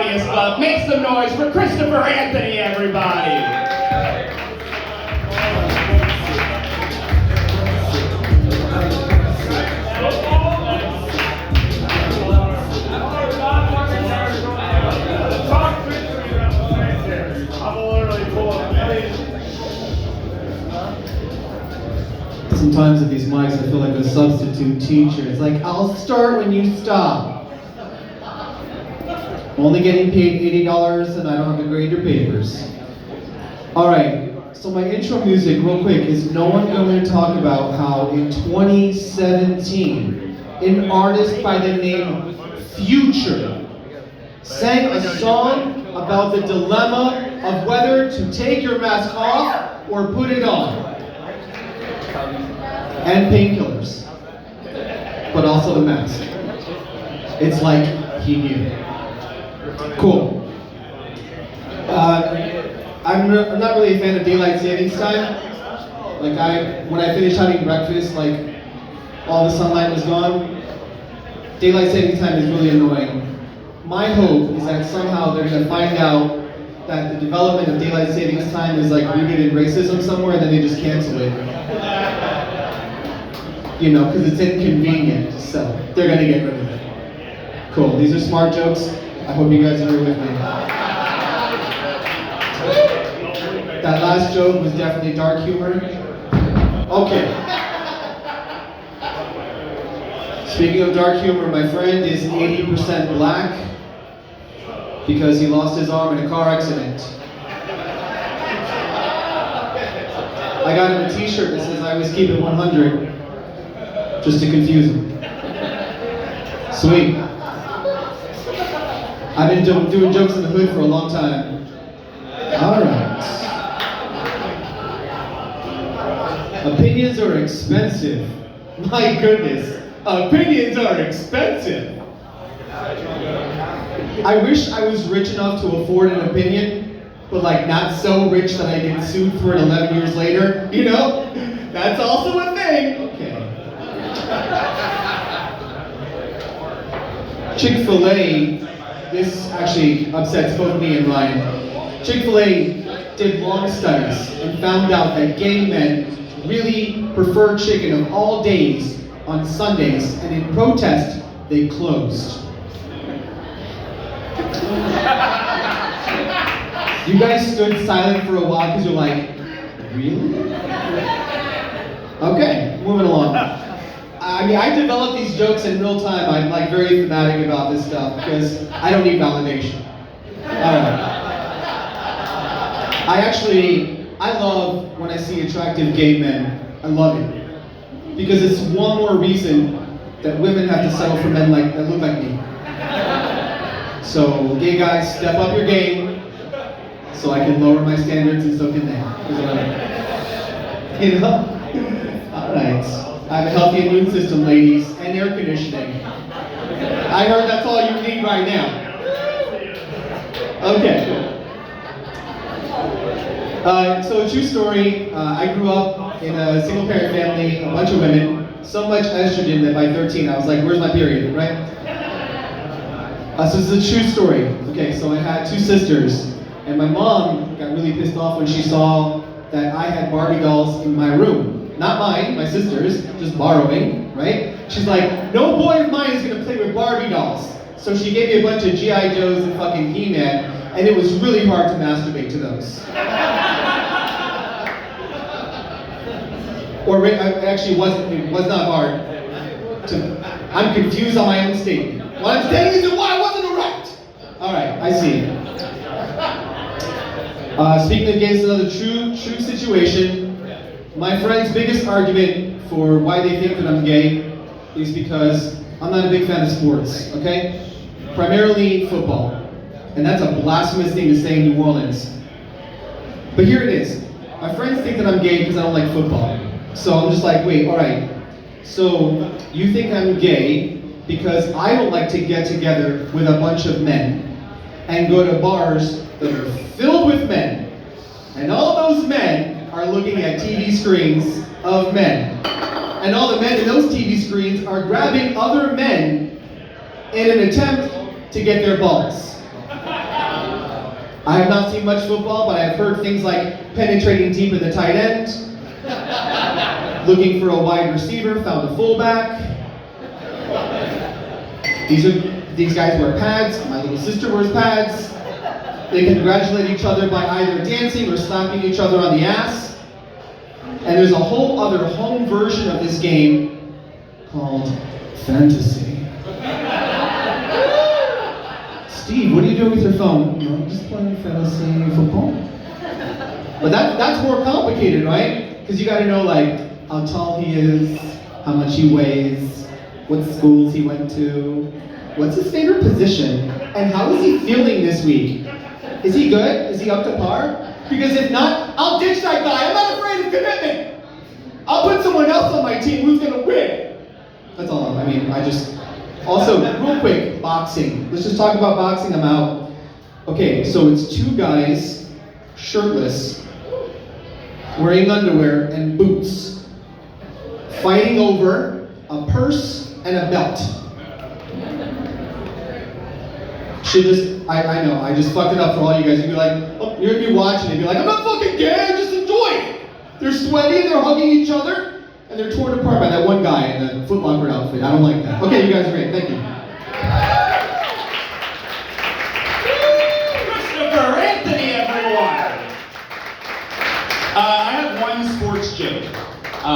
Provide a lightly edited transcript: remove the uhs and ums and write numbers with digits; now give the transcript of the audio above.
Audience Club. Make some noise for Christopher Anthony, everybody. Sometimes at these mics, I feel like a substitute teacher. It's like, I'll start when you stop. Only getting paid $80 and I don't have to grade your papers. Alright, so my intro music, real quick, is no one going to talk about how in 2017, an artist by the name Future sang a song about the dilemma of whether to take your mask off or put it on. And painkillers, but also the mask. It's like he knew. Cool. I'm not really a fan of daylight savings time. Like when I finished having breakfast, like all the sunlight was gone. Daylight savings time is really annoying. My hope is that somehow they're gonna find out that the development of daylight savings time is like rooted in racism somewhere, and then they just cancel it. You know, because it's inconvenient, so they're gonna get rid of it. Cool, these are smart jokes. I hope you guys are here with me. That last joke was definitely dark humor. Okay. Speaking of dark humor, my friend is 80% black because he lost his arm in a car accident. I got him a t-shirt that says I always keep it 100. Just to confuse him. Sweet. I've been doing jokes in the hood for a long time. Alright. Opinions are expensive. My goodness. Opinions are expensive. I wish I was rich enough to afford an opinion, but like not so rich that I get sued for it 11 years later. You know? That's also a thing. Okay. Chick-fil-A, this actually upsets both me and Ryan. Chick-fil-A did long studies and found out that gay men really prefer chicken of all days on Sundays, and in protest, they closed. You guys stood silent for a while because you're like, really? Okay, moving along. I mean, I develop these jokes in real time. I'm like very thematic about this stuff because I don't need validation. Alright. I love when I see attractive gay men. I love it. Because it's one more reason that women have to settle for men that look like me. So, gay guys, step up your game so I can lower my standards and so can they. You know? Alright. I have a healthy immune system, ladies, and air conditioning. I heard that's all you need right now. Okay. So true story, I grew up in a single parent family, a bunch of women, so much estrogen that by 13 I was like, where's my period, right? So this is a true story. Okay, so I had two sisters, and my mom got really pissed off when she saw that I had Barbie dolls in my room. Not mine, my sister's, just borrowing, right? She's like, no boy of mine is gonna play with Barbie dolls. So she gave me a bunch of G.I. Joes and fucking He-Man, and it was really hard to masturbate to those. Or actually, it was not hard. I'm confused on my own statement. What I'm saying is that why wasn't erect. All right, I see. Speaking of gays, another true situation. My friend's biggest argument for why they think that I'm gay is because I'm not a big fan of sports, okay? Primarily football. And that's a blasphemous thing to say in New Orleans. But here it is. My friends think that I'm gay because I don't like football. So I'm just like, wait, alright. So you think I'm gay because I don't like to get together with a bunch of men and go to bars that are filled with men. And all of those men are looking at TV screens of men. And all the men in those TV screens are grabbing other men in an attempt to get their balls. I have not seen much football, but I have heard things like penetrating deep in the tight end, looking for a wide receiver, found a fullback. These guys wear pads. My little sister wears pads. They congratulate each other by either dancing or slapping each other on the ass. And there's a whole other home version of this game called fantasy. Steve, what are you doing with your phone? No, I'm just playing fantasy football. But that's more complicated, right? Because you got to know like how tall he is, how much he weighs, what schools he went to, what's his favorite position, and how is he feeling this week? Is he good? Is he up to par? Because if not, I'll ditch that guy. I'm not afraid of commitment. I'll put someone else on my team who's gonna win. That's all. Also, real quick, boxing. Let's just talk about boxing. I'm out. Okay, so it's two guys, shirtless, wearing underwear and boots, fighting over a purse and a belt. I know, I just fucked it up for all you guys. You'd be like, oh, you're gonna be watching it, be like, I'm not fucking gay, just enjoy it. They're sweaty and they're hugging each other, and they're torn apart by that one guy in the Foot Locker outfit. I don't like that. Okay, you guys are great, thank you.